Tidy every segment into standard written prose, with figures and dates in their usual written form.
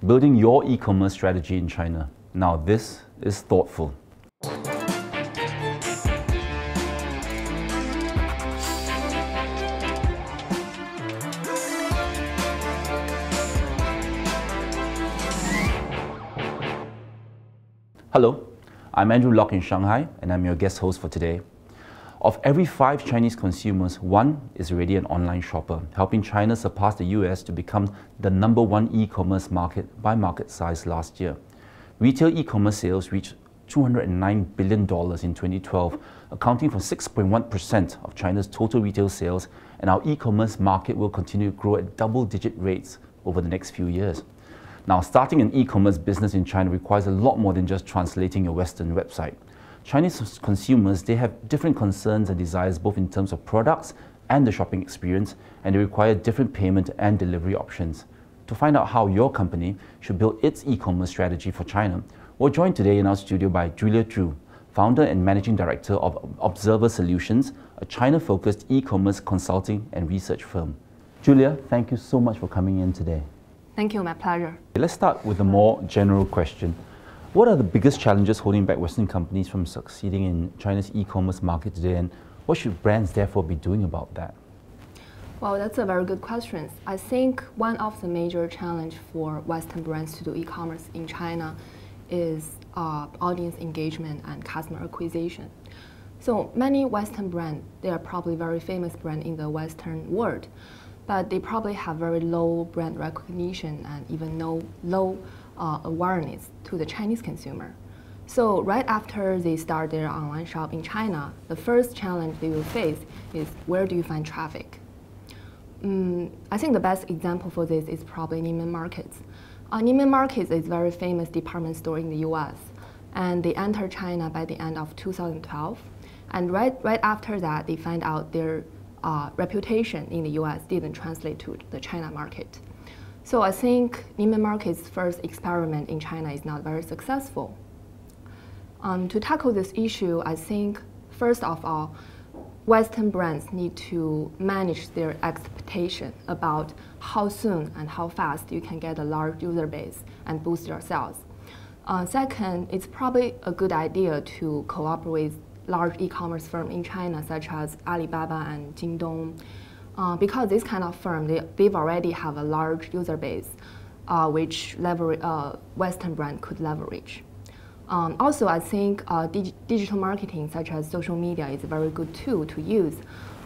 building your e-commerce strategy in China. Now this is thoughtful. Hello, I'm Andrew Locke in Shanghai, and I'm your guest host for today. Of every 5 Chinese consumers, 1 is already an online shopper, helping China surpass the US to become the #1 e-commerce market by market size last year. Retail e-commerce sales reached $209 billion in 2012, accounting for 6.1% of China's total retail sales, and our e-commerce market will continue to grow at double-digit rates over the next few years. Now, starting an e-commerce business in China requires a lot more than just translating your Western website. Chinese consumers, they have different concerns and desires both in terms of products and the shopping experience, and they require different payment and delivery options. To find out how your company should build its e-commerce strategy for China, we're joined today in our studio by Julia Zhu, founder and managing director of Observer Solutions, a China-focused e-commerce consulting and research firm. Julia, thank you so much for coming in today. Thank you, my pleasure. Let's start with a more general question. What are the biggest challenges holding back Western companies from succeeding in China's e-commerce market today, and what should brands therefore be doing about that? Well, that's a very good question. I think one of the major challenges for Western brands to do e-commerce in China is audience engagement and customer acquisition. So many Western brands, they are probably very famous brands in the Western world, but they probably have very low brand recognition and even low awareness to the Chinese consumer. So right after they start their online shop in China, the first challenge they will face is where do you find traffic? I think the best example for this is probably Neiman Marcus. Neiman Marcus is a very famous department store in the US, and they entered China by the end of 2012. And right after that, they find out their reputation in the US didn't translate to the China market. So I think Neiman Marcus' first experiment in China is not very successful. To tackle this issue, I think first of all, Western brands need to manage their expectation about how soon and how fast you can get a large user base and boost your sales. Second, it's probably a good idea to cooperate with large e-commerce firms in China, such as Alibaba and Jingdong, because this kind of firm, they've already have a large user base, which Western brand could leverage. Also, I think digital marketing, such as social media, is a very good tool to use.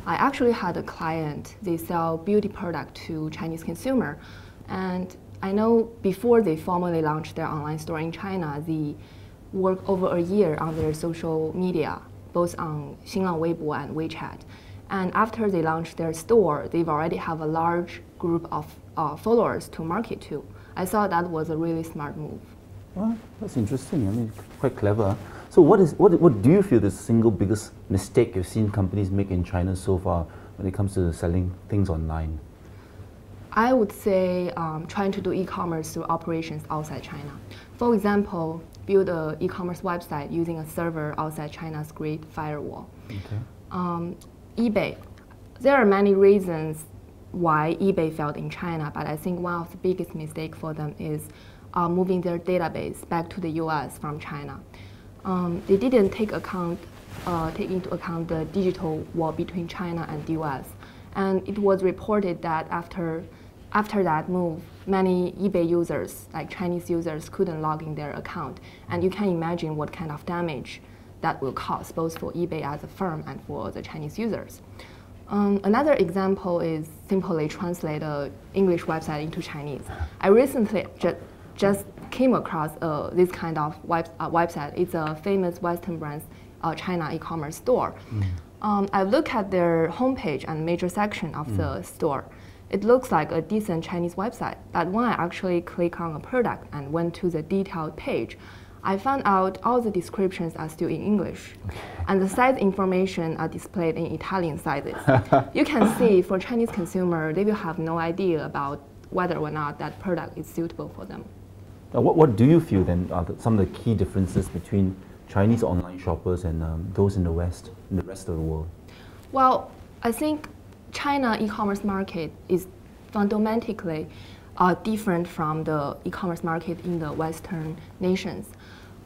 I actually had a client, they sell beauty product to Chinese consumer, and I know before they formally launched their online store in China, they worked over a year on their social media, both on Xinlang Weibo and WeChat. And after they launched their store, they've already have a large group of followers to market to. I thought that was a really smart move. Well, that's interesting. I mean, quite clever. So what do you feel the single biggest mistake you've seen companies make in China so far when it comes to selling things online? I would say trying to do e-commerce through operations outside China. For example, build an e-commerce website using a server outside China's Great Firewall. Okay. eBay. There are many reasons why eBay failed in China, but I think one of the biggest mistakes for them is moving their database back to the US from China. They didn't take into account the digital war between China and the US. And it was reported that after that move, many eBay users, like Chinese users, couldn't log in their account. And you can imagine what kind of damage that will cause, both for eBay as a firm and for the Chinese users. Another example is simply translate an English website into Chinese. I recently just came across this kind of website. It's a famous Western brand's China e-commerce store. I look at their homepage and major section of the store. It looks like a decent Chinese website, but when I actually click on a product and went to the detailed page, I found out all the descriptions are still in English, and the size information are displayed in Italian sizes. You can see for Chinese consumer, they will have no idea about whether or not that product is suitable for them. What do you feel then are some of the key differences between Chinese online shoppers and those in the West, in the rest of the world? Well, I think China e-commerce market is fundamentally different from the e-commerce market in the Western nations.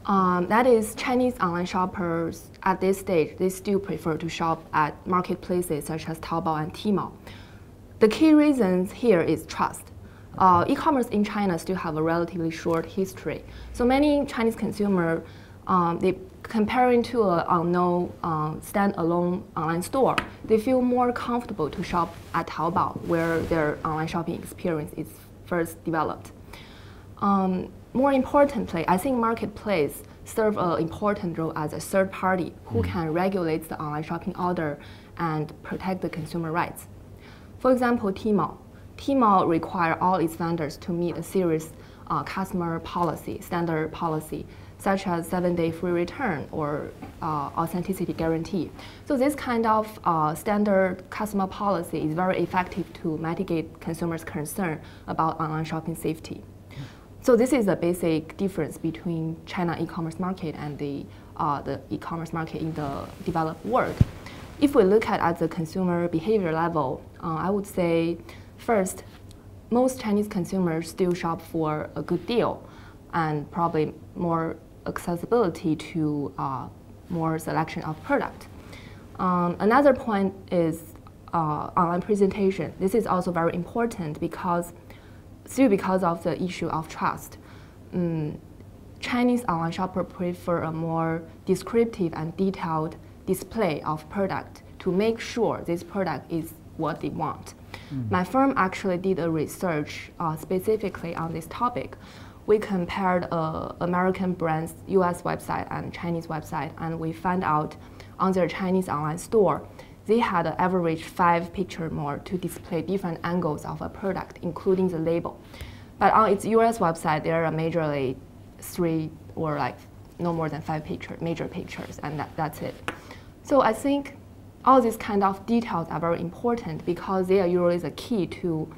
That is, Chinese online shoppers at this stage, they still prefer to shop at marketplaces such as Taobao and Tmall. The key reasons here is trust. E-commerce in China still have a relatively short history. So many Chinese consumers, they comparing to an unknown standalone online store, they feel more comfortable to shop at Taobao, where their online shopping experience is first developed. More importantly, I think marketplace serve an important role as a third party who can regulate the online shopping order and protect the consumer rights. For example, Tmall. Tmall require all its vendors to meet a serious customer policy, standard policy, such as 7-day free return or authenticity guarantee. So this kind of standard customer policy is very effective to mitigate consumers' concern about online shopping safety. So this is a basic difference between China e-commerce market and the e-commerce market in the developed world. If we look at the consumer behavior level, I would say, first, most Chinese consumers still shop for a good deal and probably more accessibility to more selection of product. Another point is online presentation. This is also very important because of the issue of trust. Chinese online shoppers prefer a more descriptive and detailed display of product to make sure this product is what they want. My firm actually did a research specifically on this topic. We compared American brands' US website and Chinese website, and we found out on their Chinese online store, they had an average 5 pictures more to display different angles of a product, including the label. But on its US website, there are majorly 3 or like no more than 5 major pictures, and that's it. So I think all these kind of details are very important because they are usually the key to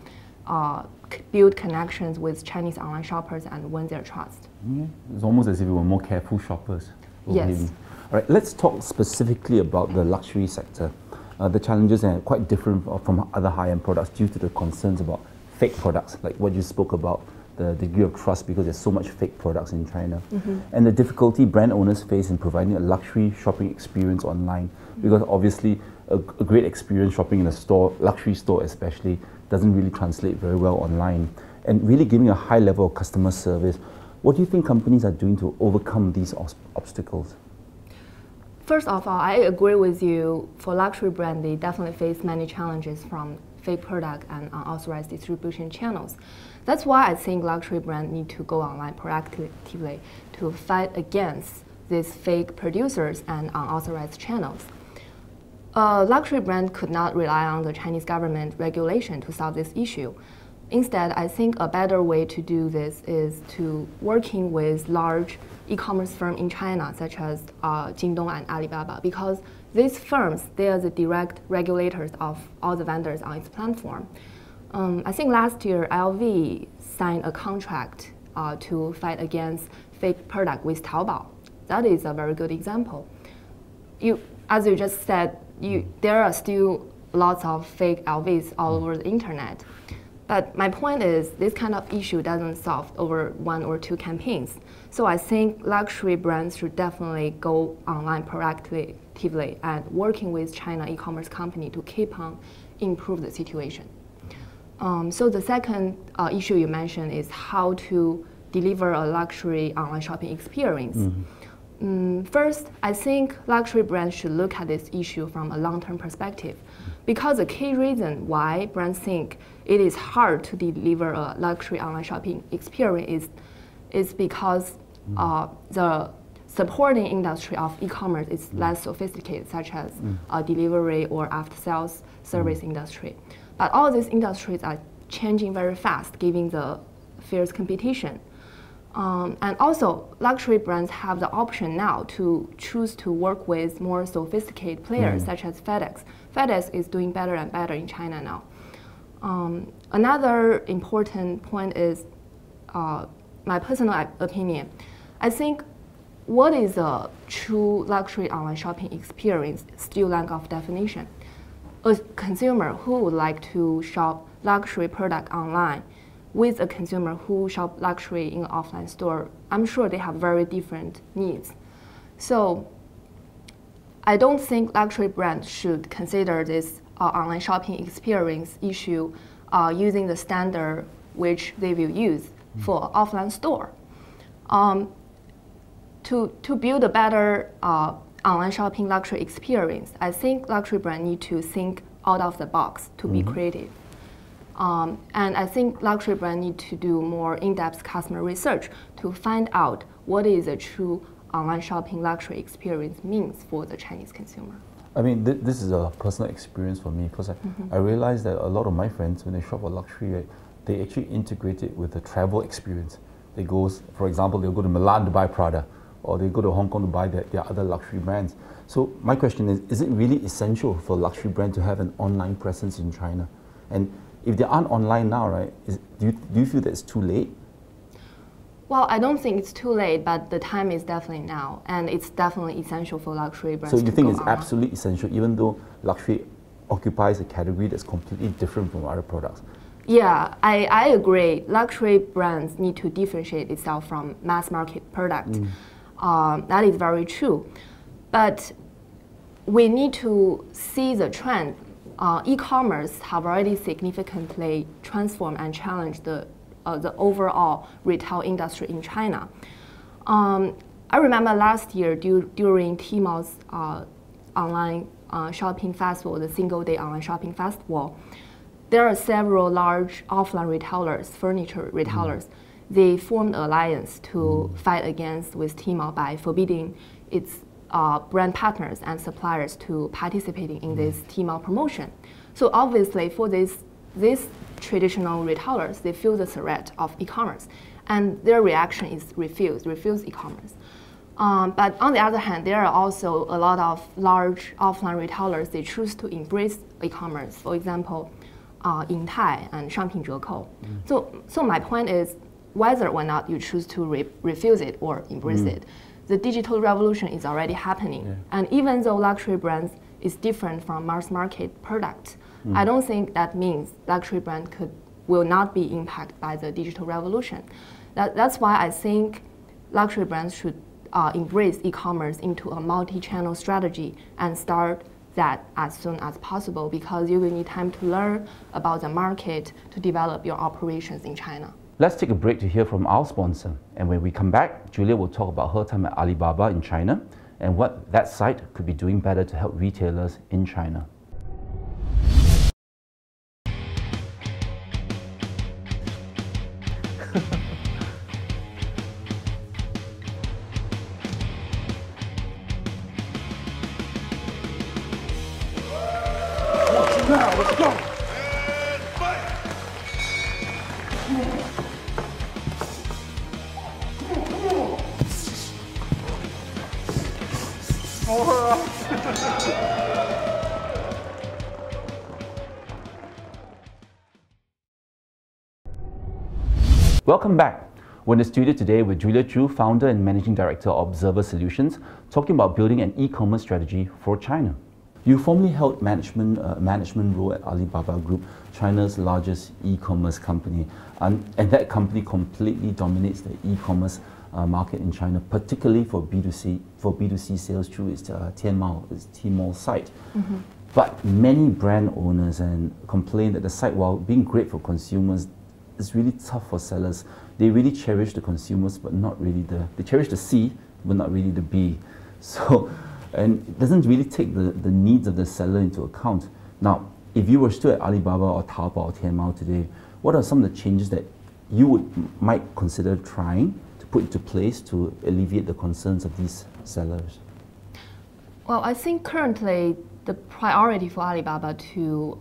build connections with Chinese online shoppers and win their trust. Yeah. It's almost as if we were more careful shoppers. Yes. All right, let's talk specifically about the luxury sector. The challenges are quite different from other high-end products due to the concerns about fake products, like what you spoke about, the degree of trust because there's so much fake products in China. And the difficulty brand owners face in providing a luxury shopping experience online, because obviously a great experience shopping in a store, luxury store especially, doesn't really translate very well online. And really giving a high level of customer service, what do you think companies are doing to overcome these obstacles? First of all, I agree with you. For luxury brand, they definitely face many challenges from fake product and unauthorized distribution channels. That's why I think luxury brands need to go online proactively to fight against these fake producers and unauthorized channels. A luxury brand could not rely on the Chinese government regulation to solve this issue. Instead, I think a better way to do this is to working with large e-commerce firms in China, such as Jingdong and Alibaba, because these firms, they are the direct regulators of all the vendors on its platform. I think last year, LV signed a contract to fight against fake product with Taobao. That is a very good example. As you just said, there are still lots of fake LVs all over the internet. But my point is, this kind of issue doesn't solve over 1 or 2 campaigns. So I think luxury brands should definitely go online proactively and working with China e-commerce company to keep on improve the situation. So the second issue you mentioned is how to deliver a luxury online shopping experience. First, I think luxury brands should look at this issue from a long-term perspective, because the key reason why brands think it is hard to deliver a luxury online shopping experience is because the supporting industry of e-commerce is less sophisticated, such as delivery or after-sales service industry. But all these industries are changing very fast, given the fierce competition. And also, luxury brands have the option now to choose to work with more sophisticated players, such as FedEx. FedEx is doing better and better in China now. Another important point is my personal opinion. I think what is a true luxury online shopping experience still lack of definition. A consumer who would like to shop luxury product online with a consumer who shop luxury in an offline store, I'm sure they have very different needs. So I don't think luxury brands should consider this online shopping experience issue using the standard which they will use for offline store. To build a better online shopping luxury experience, I think luxury brands need to think out of the box to be creative. And I think luxury brands need to do more in-depth customer research to find out what is a true online shopping luxury experience means for the Chinese consumer. I mean, this is a personal experience for me because I realized that a lot of my friends, when they shop for luxury, they actually integrate it with the travel experience. They go, for example, they'll go to Milan to buy Prada, or they go to Hong Kong to buy their other luxury brands. So my question is it really essential for a luxury brand to have an online presence in China? And if they aren't online now, right, do you feel that it's too late? Well, I don't think it's too late, but the time is definitely now, and it's definitely essential for luxury brands. So you think it's absolutely essential, even though luxury occupies a category that's completely different from other products? Yeah, I agree. Luxury brands need to differentiate itself from mass market products. That is very true. But we need to see the trend. E-commerce have already significantly transformed and challenged the overall retail industry in China. I remember last year during Tmall's online shopping festival, the single-day online shopping festival, there are several large offline retailers, furniture retailers. They formed an alliance to fight against with Tmall by forbidding its brand partners and suppliers to participating in this Tmall promotion. So obviously for these traditional retailers, they feel the threat of e-commerce, and their reaction is refuse e-commerce. But on the other hand, there are also a lot of large offline retailers, they choose to embrace e-commerce. For example, Yingtai and Shangpingzheko. So my point is, whether or not you choose to refuse it or embrace it, the digital revolution is already happening. And even though luxury brands is different from mass market products, I don't think that means luxury brand will not be impacted by the digital revolution. That's why I think luxury brands should embrace e-commerce into a multi-channel strategy and start that as soon as possible, because you will need time to learn about the market to develop your operations in China. Let's take a break to hear from our sponsor. And when we come back, Julia will talk about her time at Alibaba in China and what that site could be doing better to help retailers in China. Now, let's go! Welcome back. We're in the studio today with Julia Chu, founder and managing director of Observer Solutions, talking about building an e-commerce strategy for China. You formerly held management role at Alibaba Group, China's largest e-commerce company, and that company completely dominates the e-commerce market in China, particularly for B2C sales through its Tmall site. But many brand owners complain that the site, while being great for consumers, is really tough for sellers. They really cherish the consumers, but not really they cherish the C, but not really the B. So, and it doesn't really take the needs of the seller into account. Now, if you were still at Alibaba or Taobao or Tmall today, what are some of the changes that you might consider trying to put into place to alleviate the concerns of these sellers? Well, I think currently the priority for Alibaba to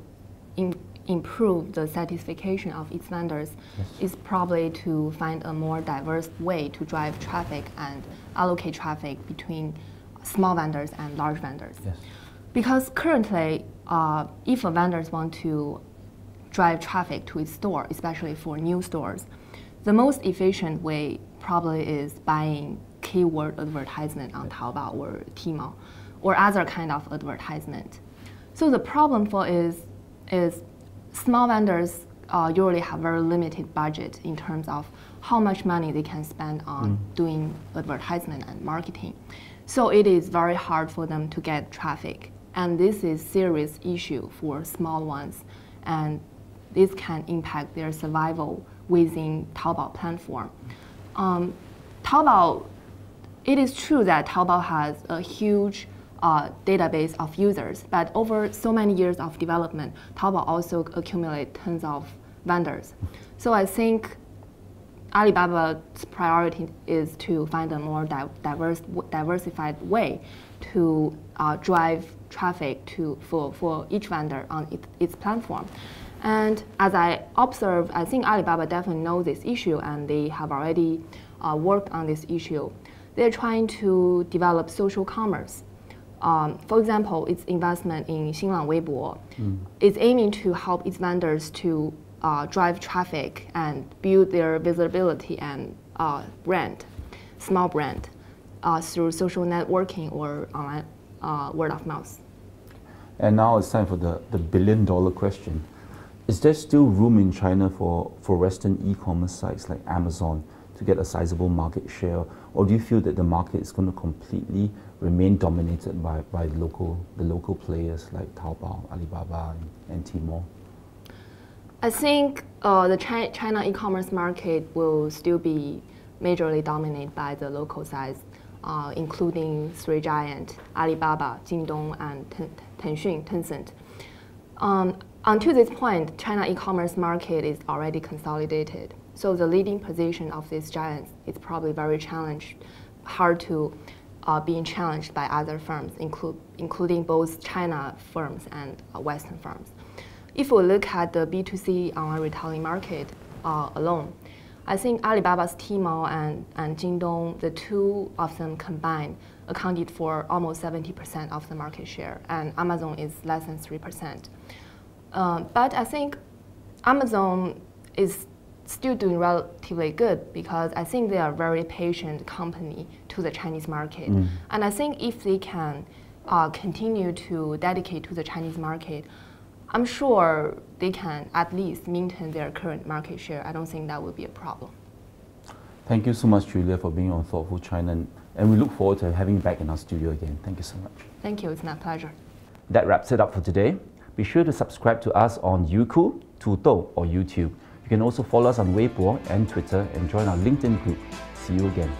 improve the satisfaction of its vendors is probably to find a more diverse way to drive traffic and allocate traffic between small vendors and large vendors. Because currently, if a vendors want to drive traffic to its store, especially for new stores, the most efficient way probably is buying keyword advertisement on Taobao or Tmall, or other kind of advertisement. So the problem is small vendors usually have very limited budget in terms of how much money they can spend on doing advertisement and marketing. So it is very hard for them to get traffic. And this is a serious issue for small ones. And this can impact their survival within Taobao platform. Taobao, it is true that Taobao has a huge database of users, but over so many years of development, Taobao also accumulates tons of vendors. So I think Alibaba's priority is to find a more diversified way to drive traffic for each vendor on its platform. And as I observed, I think Alibaba definitely knows this issue, and they have already worked on this issue. They're trying to develop social commerce. For example, its investment in Xinlang Weibo is aiming to help its vendors to drive traffic and build their visibility and small brand, through social networking or online word of mouth. And now it's time for the billion-dollar question. Is there still room in China for Western e-commerce sites like Amazon to get a sizable market share, or do you feel that the market is going to completely remain dominated by the local players like Taobao, Alibaba, and Tmall? I think the China e-commerce market will still be majorly dominated by the local sites, including three giants, Alibaba, Jingdong, and Tencent. Until this point, China e-commerce market is already consolidated. So the leading position of these giants is probably very hard to being challenged by other firms, including both China firms and Western firms. If we look at the B2C online retailing market alone, I think Alibaba's Tmall and Jingdong, the two of them combined, accounted for almost 70% of the market share, and Amazon is less than 3%. But I think Amazon is still doing relatively good because I think they are a very patient company to the Chinese market. And I think if they can continue to dedicate to the Chinese market, I'm sure they can at least maintain their current market share. I don't think that would be a problem. Thank you so much, Julia, for being on Thoughtful China, and we look forward to having you back in our studio again. Thank you so much. Thank you, it's my pleasure. That wraps it up for today. Be sure to subscribe to us on Youku, Tutou, or YouTube. You can also follow us on Weibo and Twitter and join our LinkedIn group. See you again.